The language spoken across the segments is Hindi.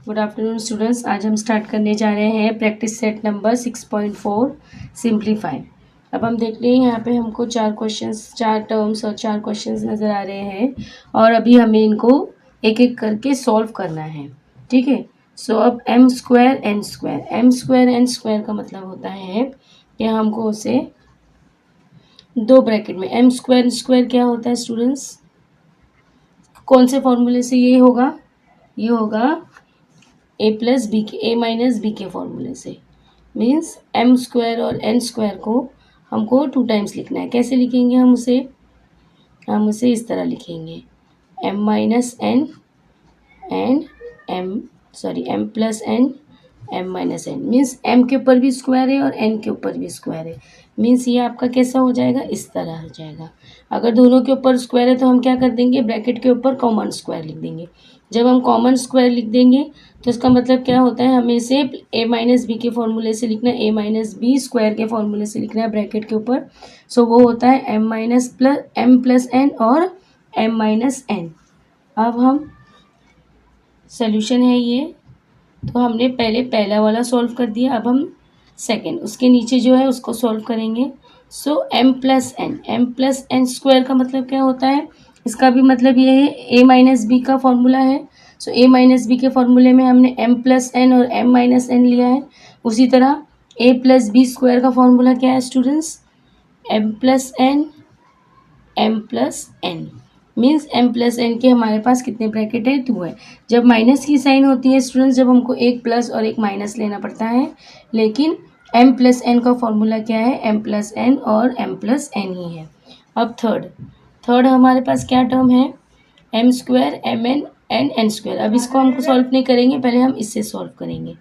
Good afternoon students. आज हम स्टार्ट करने जा रहे हैं प्रैक्टिस सेट नंबर 6.4 सिंप्लीफाई। अब हम देख रहे हैं यहाँ पे हमको 4 टर्म्स और 4 क्वेश्चंस नज़र आ रहे हैं और अभी हमें इनको एक एक करके सॉल्व करना है। ठीक है। सो अब एम स्क्वायर एन स्क्वायर का मतलब होता है कि हमको उसे दो ब्रैकेट में एम स्क्वायर क्या होता है स्टूडेंट्स, कौन से फॉर्मूले से ये होगा, ये होगा ए माइनस बी के फॉर्मूले से। मीन्स एम स्क्वायर और एन स्क्वायर को हमको 2 टाइम्स लिखना है। कैसे लिखेंगे हम उसे इस तरह लिखेंगे, m minus n and m plus n m minus n. Means m के ऊपर भी स्क्वायर है और एन के ऊपर भी स्क्वायर है। मीन्स ये आपका कैसा हो जाएगा, इस तरह हो जाएगा। अगर दोनों के ऊपर स्क्वायर है तो हम क्या कर देंगे, ब्रैकेट के ऊपर कॉमन स्क्वायर लिख देंगे। जब हम कॉमन स्क्वायर लिख देंगे तो इसका मतलब क्या होता है, हमें इसे ए माइनस बी के फॉर्मूले से लिखना है, ए माइनस बी स्क्वायर के फॉर्मूले से लिखना है ब्रैकेट के ऊपर। सो वो होता है एम प्लस एन और एम माइनस एन। अब हम सोल्यूशन है ये, तो हमने पहले पहला वाला सॉल्व कर दिया। अब हम सेकंड, उसके नीचे जो है उसको सॉल्व करेंगे। सो एम प्लस एन स्क्वायर का मतलब क्या होता है, इसका भी मतलब ये है ए माइनस बी का फॉर्मूला है। सो ए माइनस बी के फॉर्मूले में हमने एम प्लस एन और एम माइनस एन लिया है। उसी तरह ए प्लस बी स्क्वायर का फॉर्मूला क्या है students, m plus n. Means m plus n के हमारे पास कितने ब्रैकेट है, 2 है। जब माइनस की साइन होती है स्टूडेंट्स, जब हमको एक प्लस और एक माइनस लेना पड़ता है, लेकिन एम प्लस एन का फॉर्मूला क्या है, एम प्लस एन और एम प्लस एन ही है। अब थर्ड हमारे पास क्या टर्म है, m square m n and n square. अब इसको हमको सॉल्व नहीं करेंगे, पहले हम इससे सॉल्व करेंगे।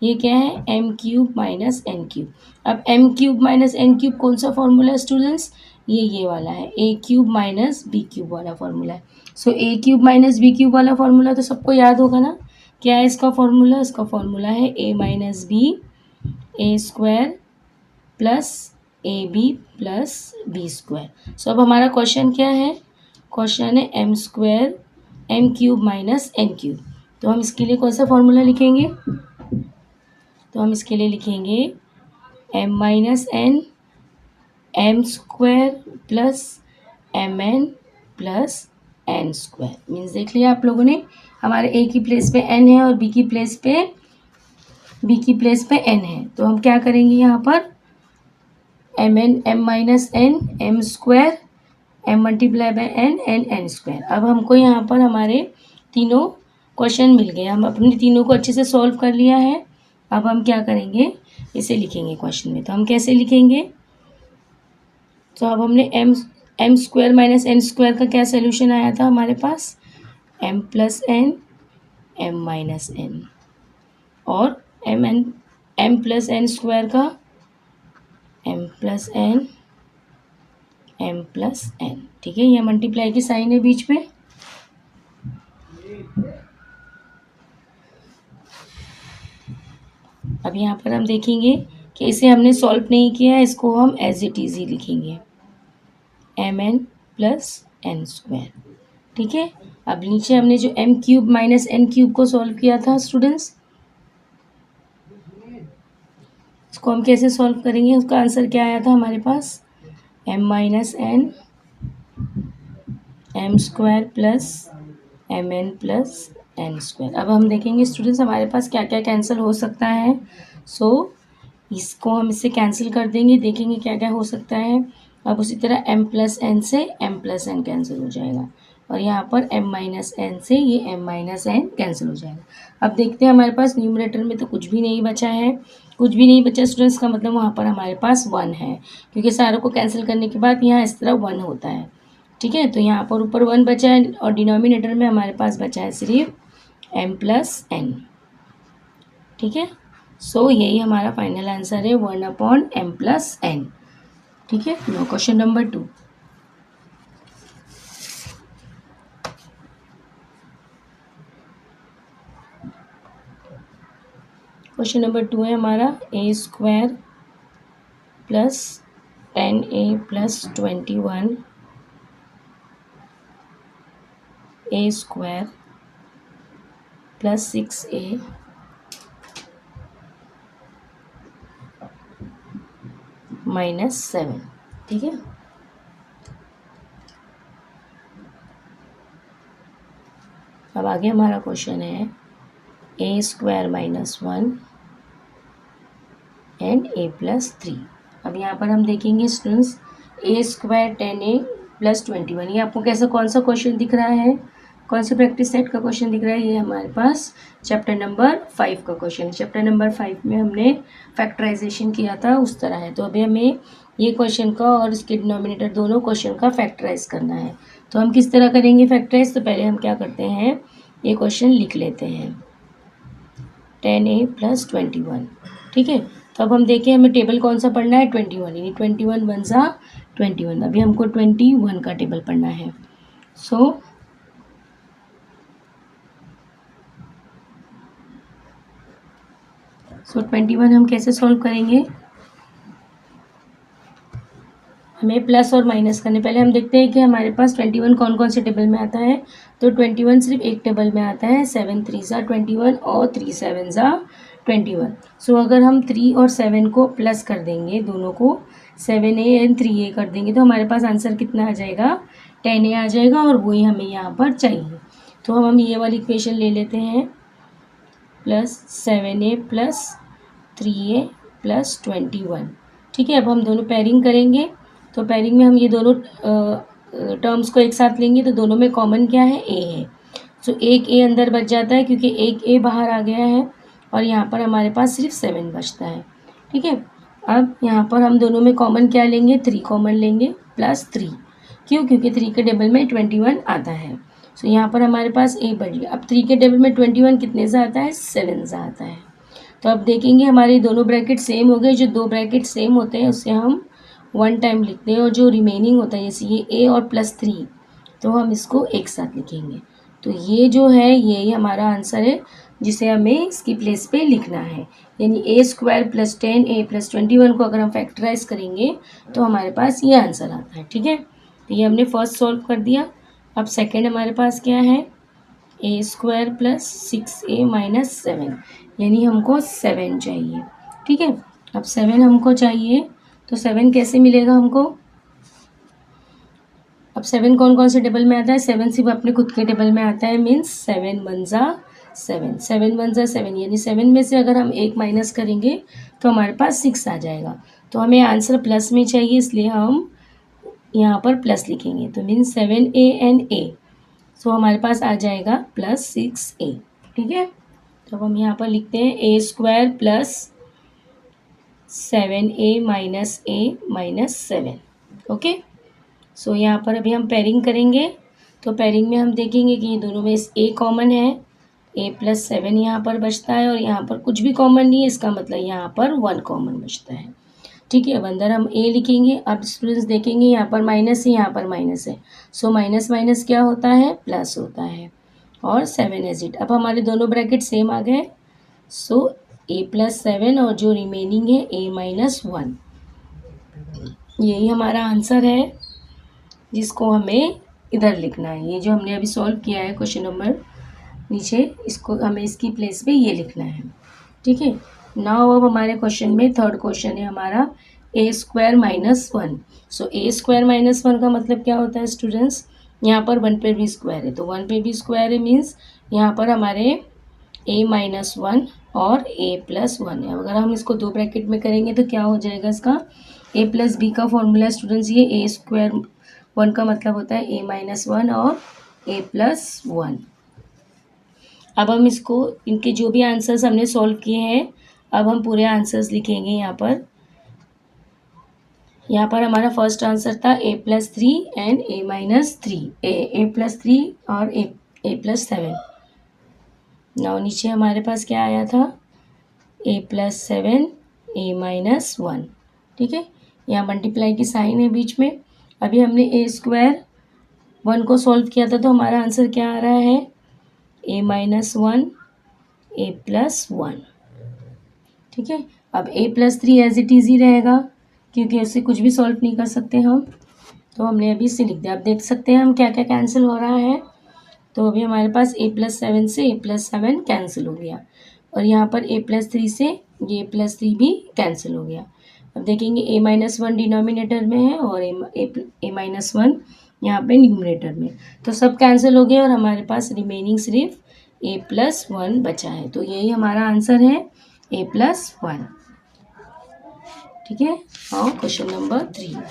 ये क्या है, m cube minus n cube. अब m cube minus n cube कौन सा फॉर्मूला है स्टूडेंट्स, ये वाला है, a cube minus b cube वाला फॉर्मूला है। So a cube minus b cube वाला फॉर्मूला तो सबको याद होगा ना। क्या है इसका फॉर्मूला, इसका फॉर्मूला है a minus b a square plus a b plus b square. So अब हमारा क्वेश्चन क्या है, क्वेश्चन है m square m cube minus n cube. तो हम इसके लिए कौन सा फॉर्मूला लिखेंगे, तो हम इसके लिए लिखेंगे m minus n m square plus m n plus n square. Means देख लिया आप लोगों ने, हमारे ए की प्लेस पे एन है और बी की प्लेस पे एन है। तो हम क्या करेंगे यहाँ पर, m minus n m square m multiply by n n square. अब हमको यहाँ पर हमारे तीनों क्वेश्चन मिल गए, हम अपने तीनों को अच्छे से सॉल्व कर लिया है। अब हम क्या करेंगे, इसे लिखेंगे क्वेश्चन में। तो हम कैसे लिखेंगे, तो अब हमने m square minus n square का क्या सोल्यूशन आया था हमारे पास, m plus n m minus n, और एम प्लस एन स्क्वायर का m plus n m plus n. ठीक है, ये मल्टीप्लाई की साइन है बीच में। अब यहाँ पर हम देखेंगे कि इसे हमने सॉल्व नहीं किया है, इसको हम एज इट इज ही लिखेंगे, m n plus n square. ठीक है। अब नीचे हमने जो m cube minus n cube को सॉल्व किया था स्टूडेंट्स, इसको हम कैसे सॉल्व करेंगे, उसका आंसर क्या आया था हमारे पास, m minus n m square plus m n plus n square. अब हम देखेंगे स्टूडेंट्स हमारे पास क्या क्या कैंसिल हो सकता है। सो इसको हम इससे कैंसिल कर देंगे, देखेंगे क्या क्या हो सकता है। अब उसी तरह एम प्लस एन से एम प्लस एन कैंसिल हो जाएगा, और यहाँ पर एम माइनस एन से ये एम माइनस एन कैंसिल हो जाएगा। अब देखते हैं हमारे पास न्यूमरेटर में तो कुछ भी नहीं बचा है, कुछ भी नहीं बचा स्टूडेंट्स, का मतलब वहाँ पर हमारे पास 1 है, क्योंकि सारों को कैंसिल करने के बाद यहाँ इस तरह 1 होता है। ठीक है, तो यहाँ पर ऊपर 1 बचा है और डिनोमिनेटर में हमारे पास बचा है सिर्फ एम प्लस एन। ठीक है, सो यही हमारा फाइनल आंसर है 1/m प्लस एन। ठीक है, now question number 2। Question number 2 है हमारा, a square plus 10a plus 21 a square plus 6a minus 7। ठीक है, अब आगे हमारा क्वेश्चन है a square minus 1 and a plus 3। अब यहाँ पर हम देखेंगे स्टूडेंट्स, ए स्क्वायर 10a प्लस 21, ये आपको कैसा कौन सा क्वेश्चन दिख रहा है, कौन से प्रैक्टिस सेट का क्वेश्चन दिख रहा है? ये हमारे पास चैप्टर नंबर 5 का क्वेश्चन है। चैप्टर नंबर 5 में हमने फैक्टराइजेशन किया था, उस तरह है। तो अभी हमें ये क्वेश्चन का और इसके डिनोमिनेटर दोनों क्वेश्चन का फैक्टराइज करना है। तो हम किस तरह करेंगे फैक्टराइज? तो पहले हम क्या करते हैं, ये क्वेश्चन लिख लेते हैं 10a प्लस 21। ठीक है, तो अब हम देखें हमें टेबल कौन सा पढ़ना है, 21, यानी 21 वन सा 21। अभी हमको 21 का टेबल पढ़ना है। सो सो 21 हम कैसे सॉल्व करेंगे, हमें प्लस और माइनस करने, पहले हम देखते हैं कि हमारे पास 21 कौन कौन से टेबल में आता है। तो 21 सिर्फ एक टेबल में आता है, 7 3 सा 21 और 3 7 सा 21। सो अगर हम 3 और 7 को प्लस कर देंगे, दोनों को 7a एंड 3a कर देंगे, तो हमारे पास आंसर कितना आ जाएगा, 10a आ जाएगा, और वही हमें यहाँ पर चाहिए। तो हम ये वाली इक्वेशन ले लेते हैं, plus 7a plus 3a plus 21। ठीक है, अब हम दोनों पेयरिंग करेंगे। तो पेयरिंग में हम ये दोनों टर्म्स को एक साथ लेंगे, तो दोनों में कॉमन क्या है, ए है। सो एक ए अंदर बच जाता है क्योंकि एक ए बाहर आ गया है, और यहाँ पर हमारे पास सिर्फ 7 बचता है। ठीक है, अब यहाँ पर हम दोनों में कॉमन क्या लेंगे, 3 कॉमन लेंगे, प्लस 3। क्यों? क्योंकि 3 के टेबल में 21 आता है। सो यहाँ पर हमारे पास ए बच गया। अब 3 के टेबल में 21 कितने से आता है, 7 से आता है। तो अब देखेंगे हमारे दोनों ब्रैकेट सेम हो गए। जो दो ब्रैकेट सेम होते हैं उससे हम 1 टाइम लिखते हैं, और जो रिमेनिंग होता है जैसे ये a और प्लस 3, तो हम इसको एक साथ लिखेंगे। तो ये जो है ये हमारा आंसर है, जिसे हमें इसकी प्लेस पे लिखना है। यानी ए स्क्वायर प्लस 10a प्लस 21 को अगर हम फैक्टराइज करेंगे तो हमारे पास ये आंसर आता है। ठीक है, तो ये हमने फर्स्ट सॉल्व कर दिया। अब सेकेंड हमारे पास क्या है, a square plus 6a minus 7, यानी हमको 7 चाहिए। ठीक है, अब 7 हमको चाहिए, तो 7 कैसे मिलेगा हमको? अब 7 कौन कौन से टेबल में आता है, 7 सिर्फ अपने खुद के टेबल में आता है, मीन्स 7 1 ज़ा 7, 7 1 ज़ा 7, यानी 7 में से अगर हम एक माइनस करेंगे तो हमारे पास 6 आ जाएगा। तो हमें आंसर प्लस में चाहिए, इसलिए हम यहाँ पर प्लस लिखेंगे। तो मीन्स 7a एंड a, सो हमारे पास आ जाएगा प्लस 6a। ठीक है, तो हम यहाँ पर लिखते हैं a square plus 7a minus a minus 7। Okay, so यहाँ पर अभी हम पेयरिंग करेंगे। तो पेयरिंग में हम देखेंगे कि ये दोनों में a कॉमन है, a प्लस 7 यहाँ पर बचता है, और यहाँ पर कुछ भी कॉमन नहीं है, इसका मतलब यहाँ पर 1 कॉमन बचता है। ठीक है, अब अंदर हम a लिखेंगे। अब स्टूडेंट्स देखेंगे यहाँ पर माइनस है, यहाँ पर माइनस है, सो माइनस माइनस क्या होता है, प्लस होता है, और 7 एज इट। अब हमारे दोनों ब्रैकेट सेम आ गए, सो a प्लस 7 और जो रिमेनिंग है a माइनस 1, यही हमारा आंसर है जिसको हमें इधर लिखना है। ये जो हमने अभी सॉल्व किया है क्वेश्चन नंबर नीचे, इसको हमें इसकी प्लेस पे ये लिखना है। ठीक है, नाउ अब हमारे क्वेश्चन में थर्ड क्वेश्चन है हमारा a square minus 1। So a square minus 1 का मतलब क्या होता है स्टूडेंट्स, यहाँ पर 1 पे भी स्क्वायर है, तो 1 पे भी स्क्वायर है, मीन्स यहाँ पर हमारे a माइनस 1 और a प्लस 1 है। अगर हम इसको दो ब्रैकेट में करेंगे तो क्या हो जाएगा, इसका a प्लस बी का फॉर्मूला स्टूडेंट्स, ये a स्क्वायर 1 का मतलब होता है a माइनस 1 और a प्लस 1। अब हम इसको, इनके जो भी आंसर्स हमने सॉल्व किए हैं, अब हम पूरे आंसर्स लिखेंगे यहाँ पर। यहाँ पर हमारा फर्स्ट आंसर था a plus 3 and a minus 3, a plus 3 और a प्लस 7। नाउ नीचे हमारे पास क्या आया था, a प्लस 7 a माइनस 1। ठीक है, यहाँ मल्टीप्लाई की साइन है बीच में। अभी हमने a स्क्वायर 1 को सॉल्व किया था, तो हमारा आंसर क्या आ रहा है, a माइनस 1 a प्लस 1। ठीक है, अब a plus 3 as it is ही रहेगा क्योंकि उससे कुछ भी सॉल्व नहीं कर सकते हम, तो हमने अभी इसे लिख दिया। आप देख सकते हैं हम क्या क्या कैंसिल हो रहा है। तो अभी हमारे पास a+7 से a+7 कैंसिल हो गया, और यहाँ पर a+3 से ये a+3 भी कैंसिल हो गया। अब देखेंगे a-1 डिनोमिनेटर में है और a-1 यहाँ पे न्यूमरेटर में, तो सब कैंसिल हो गए और हमारे पास रिमेनिंग सिर्फ a+1 बचा है। तो यही हमारा आंसर है a+1। ठीक है। और क्वेश्चन नंबर 3।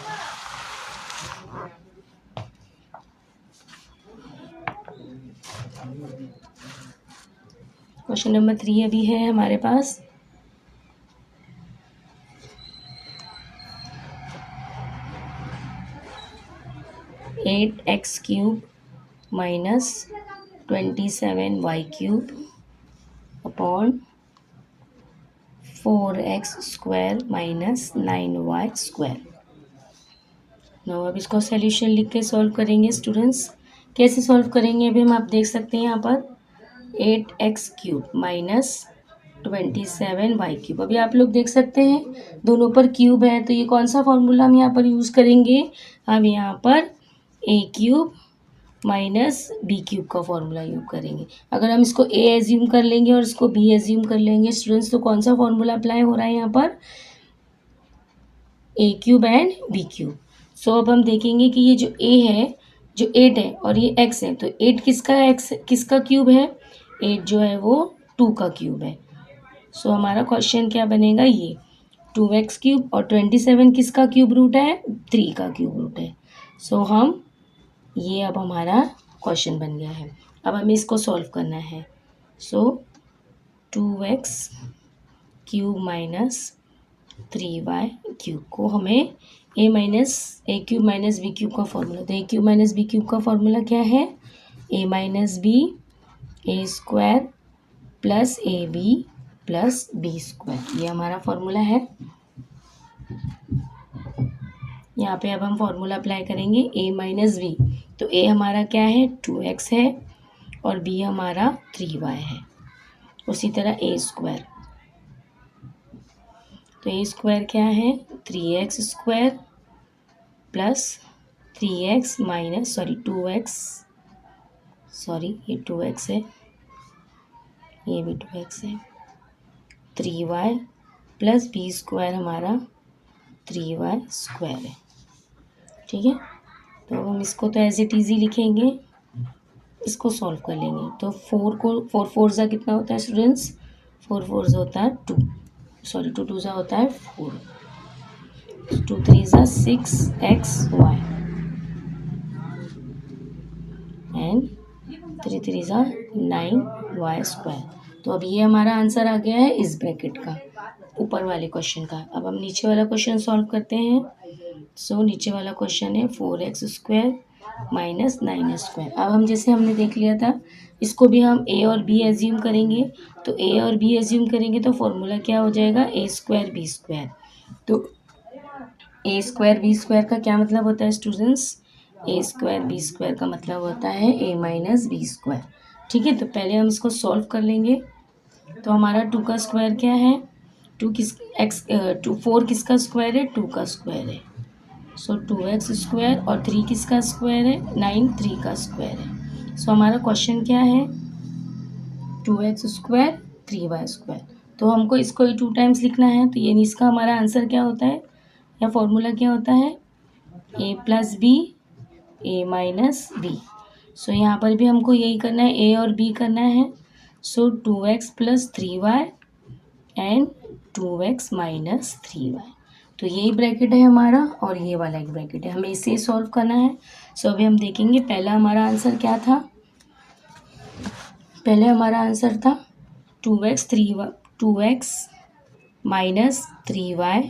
क्वेश्चन नंबर 3 अभी है हमारे पास। Eight x cube minus 27y³ upon 4x² minus 9y²। Now, अब इसको सॉल्यूशन लिख के सॉल्व करेंगे स्टूडेंट्स। कैसे सॉल्व करेंगे अभी हम आप देख सकते हैं यहाँ पर 8x³ माइनस 27y³। अभी आप लोग देख सकते हैं दोनों पर क्यूब है, तो ये कौन सा फॉर्मूला हम यहाँ पर यूज़ करेंगे? हम यहाँ पर a³ माइनस b³ का फॉर्मूला यूज करेंगे। अगर हम इसको a एज्यूम कर लेंगे और इसको b एज्यूम कर लेंगे स्टूडेंट्स, तो कौन सा फॉर्मूला अप्लाई हो रहा है यहाँ पर? a³ and b³। सो अब हम देखेंगे कि ये जो a है, जो 8 है और ये x है, तो 8 किसका क्यूब है? 8 जो है वो 2 का क्यूब है। सो हमारा क्वेश्चन क्या बनेगा? ये 2x³ और 27 किसका क्यूब रूट है? 3 का क्यूब रूट है। सो हम ये अब हमारा क्वेश्चन बन गया है। अब हमें इसको सॉल्व करना है। सो 2x³ माइनस 3y³ को हमें a minus a³ minus b³ का फॉर्मूला, तो a³ माइनस b³ का फॉर्मूला क्या है? a minus b a² plus ab plus b², ये हमारा फॉर्मूला है। यहाँ पे अब हम फॉर्मूला अप्लाई करेंगे a माइनस b, तो a हमारा क्या है? 2x है और b हमारा 3y है। उसी तरह a², तो a² क्या है? 3x² plus 3x minus 2x, ये 2x है, ये भी 2x है, 3y प्लस b² हमारा 3y² है। ठीक है, तो हम इसको तो एज इट इजी लिखेंगे, इसको सॉल्व कर लेंगे। तो 4 4 ज़ा कितना होता है स्टूडेंट्स? 4 4 ज़ा होता है 2, 2 2 ज़ा होता है 4, 2 3 ज़ा 6xy एंड 3 3 ज़ा 9y²। तो अब ये हमारा आंसर आ गया है इस ब्रैकेट का, ऊपर वाले क्वेश्चन का। अब हम नीचे वाला क्वेश्चन सॉल्व करते हैं। सो नीचे वाला क्वेश्चन है 4x² माइनस 9x²। अब हम जैसे हमने देख लिया था, इसको भी हम a और b एज्यूम करेंगे, तो a और b एज्यूम करेंगे तो फॉर्मूला क्या हो जाएगा? a² b²। तो a² b² का क्या मतलब होता है स्टूडेंट्स? a² b² का मतलब होता है a माइनस b²। ठीक है, तो पहले हम इसको सॉल्व कर लेंगे। तो हमारा 2 का स्क्वायर क्या है? 4 किसका स्क्वायर है? 2 का स्क्वायर है। सो 2x² और 3 किसका स्क्वायर है? 9 3 का स्क्वायर है। सो हमारा क्वेश्चन क्या है? 2x² 3y²। तो हमको इसको 2 टाइम्स लिखना है, तो ये इसका हमारा आंसर क्या होता है या फॉर्मूला क्या होता है? a plus b a minus b। सो यहाँ पर भी हमको यही करना है, a और b करना है। सो 2x plus 3y and 2x minus 3y। तो यही ब्रैकेट है हमारा और ये वाला एक ब्रैकेट है, हमें इसे सॉल्व करना है। सो अभी हम देखेंगे पहला हमारा आंसर क्या था। पहले हमारा आंसर था 2x minus 3y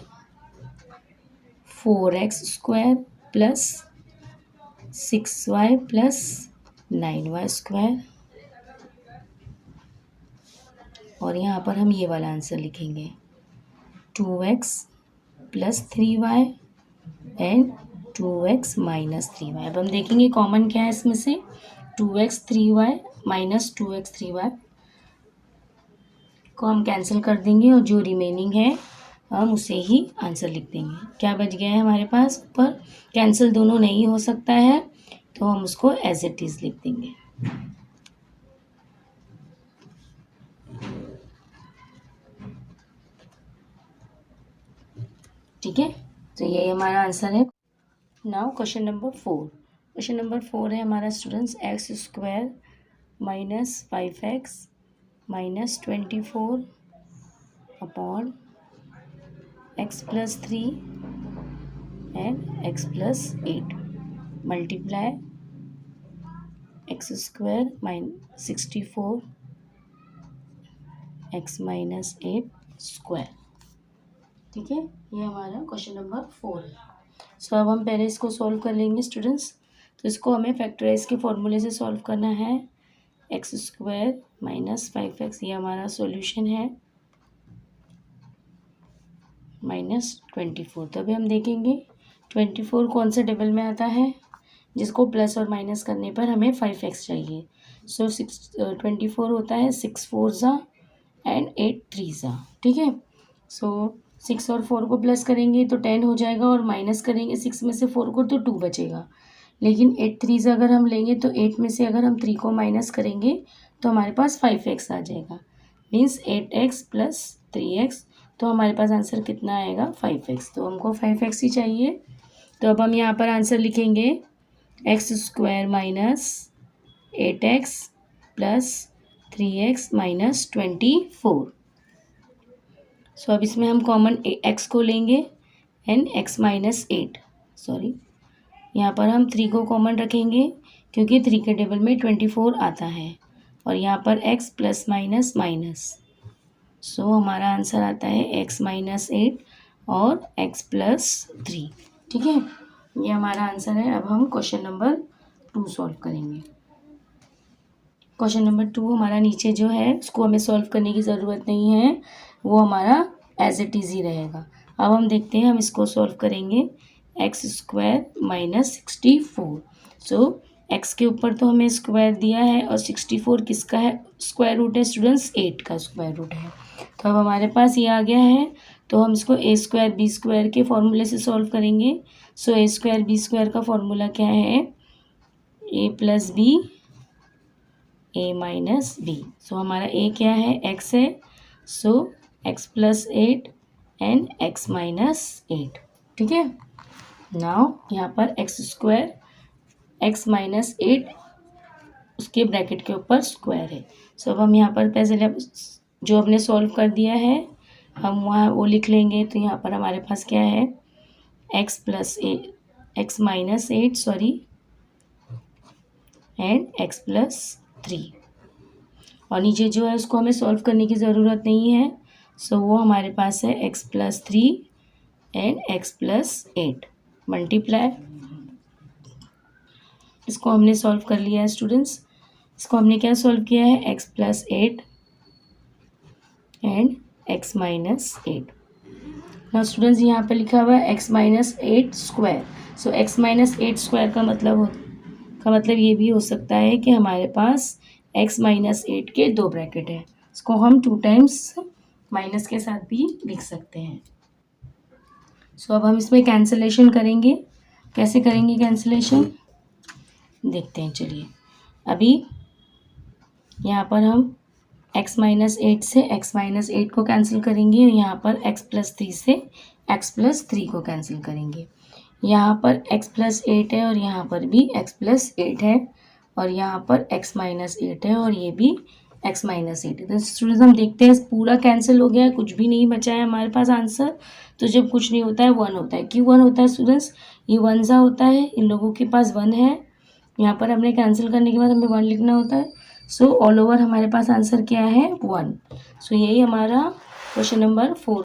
4x² plus 6y plus 9y², और यहाँ पर हम ये वाला आंसर लिखेंगे 2x plus 3y and 2x minus 3y। अब हम देखेंगे कॉमन क्या है इसमें से, 2x 3y minus 2x 3y को हम कैंसिल कर देंगे और जो रिमेनिंग है हम उसे ही आंसर लिख देंगे। क्या बच गया है हमारे पास ऊपर? कैंसिल दोनों नहीं हो सकता है, तो हम उसको एज इट इज़ लिख देंगे। ठीक है, तो यही हमारा आंसर है। Now question number 4। Question number 4 है हमारा students x square minus 5x minus 24 upon x plus 3 and x plus 8 multiply x square minus 64 x minus 8 square. ठीक है, ये हमारा क्वेश्चन नंबर 4 है। सो अब हम पहले इसको सॉल्व कर लेंगे स्टूडेंट्स। तो इसको हमें फैक्टराइज के फॉर्मूले से सॉल्व करना है। एक्स स्क्वायर माइनस 5x ये हमारा सॉल्यूशन है, माइनस 24। तो अभी हम देखेंगे 24 कौन से टेबल में आता है, जिसको प्लस और माइनस करने पर हमें 5x चाहिए। सो 24 होता है 6 4 ज़ा एंड 8 3 ज़ा। ठीक है, सो 6 और 4 को प्लस करेंगे तो 10 हो जाएगा, और माइनस करेंगे 6 में से 4 को तो 2 बचेगा। लेकिन 8 3 ज़ा अगर हम लेंगे तो 8 में से अगर हम 3 को माइनस करेंगे तो हमारे पास 5x आ जाएगा, मीन्स 8x प्लस 3x। तो हमारे पास आंसर कितना आएगा 5x। तो हमको 5x ही चाहिए। तो अब हम यहाँ पर आंसर लिखेंगे x square minus 8x plus 3x minus 24। सो अब इसमें हम कॉमन x को लेंगे एंड x माइनस 8, सॉरी यहाँ पर हम 3 को कॉमन रखेंगे क्योंकि 3 के टेबल में 24 आता है, और यहाँ पर x प्लस माइनस माइनस। सो हमारा आंसर आता है x माइनस 8 और x प्लस 3। ठीक है, ये हमारा आंसर है। अब हम क्वेश्चन नंबर 2 सॉल्व करेंगे। क्वेश्चन नंबर 2 हमारा नीचे जो है उसको हमें सॉल्व करने की ज़रूरत नहीं है, वो हमारा एज इट इज़ ही रहेगा। अब हम देखते हैं हम इसको सॉल्व करेंगे। X square minus 64। सो एक्स के ऊपर तो हमें स्क्वायर दिया है, और 64 किसका है स्क्वायर रूट है स्टूडेंट्स, 8 का स्क्वायर रूट है। तो अब हमारे पास ये आ गया है, तो हम इसको ए स्क्वायर बी स्क्वायर के फॉर्मूले से सॉल्व करेंगे। So a square b square का फॉर्मूला क्या है, a plus b a minus b. So हमारा ए क्या है एक्स है, so x plus 8 and x minus 8। ठीक है, नाउ यहाँ पर एक्स स्क्वायर एक्स माइनस 8 उसके ब्रैकेट के ऊपर स्क्वायर है। सो अब हम यहाँ पर पहले जो हमने सॉल्व कर दिया है हम वहाँ वो लिख लेंगे। तो यहाँ पर हमारे पास क्या है x plus 8 x minus 8 sorry and x plus 3, और नीचे जो है उसको हमें सॉल्व करने की ज़रूरत नहीं है। सो वो हमारे पास है x plus 3 and x plus 8 multiply. इसको हमने सॉल्व कर लिया है स्टूडेंट्स। इसको हमने क्या सॉल्व किया है x plus 8 and x minus 8। Now students यहाँ पे लिखा हुआ है एक्स माइनस 8 स्क्वायर। सो एक्स माइनस 8 स्क्वायर का मतलब ये भी हो सकता है कि हमारे पास x माइनस 8 के 2 ब्रैकेट है। इसको हम 2 टाइम्स माइनस के साथ भी लिख सकते हैं। सो अब हम इसमें कैंसलेशन करेंगे। कैसे करेंगे कैंसलेशन देखते हैं। चलिए अभी यहाँ पर हम x माइनस 8 से x माइनस 8 को कैंसिल करेंगे, और यहाँ पर x प्लस 3 से x प्लस 3 को कैंसिल करेंगे। यहाँ पर x प्लस 8 है और यहाँ पर भी x प्लस 8 है, और यहाँ पर x माइनस 8 है और ये भी x माइनस 8 है। तो स्टूडेंट्स हम देखते हैं पूरा कैंसिल हो गया है, कुछ भी नहीं बचा है हमारे पास आंसर। तो जब कुछ नहीं होता है 1 होता है। क्यों 1 होता है स्टूडेंट्स, ये 1 सा होता है, इन लोगों के पास 1 है। यहाँ पर हमने कैंसिल करने के बाद हमें 1 लिखना होता है। सो ऑल ओवर हमारे पास आंसर क्या है 1। सो यही हमारा क्वेश्चन नंबर 4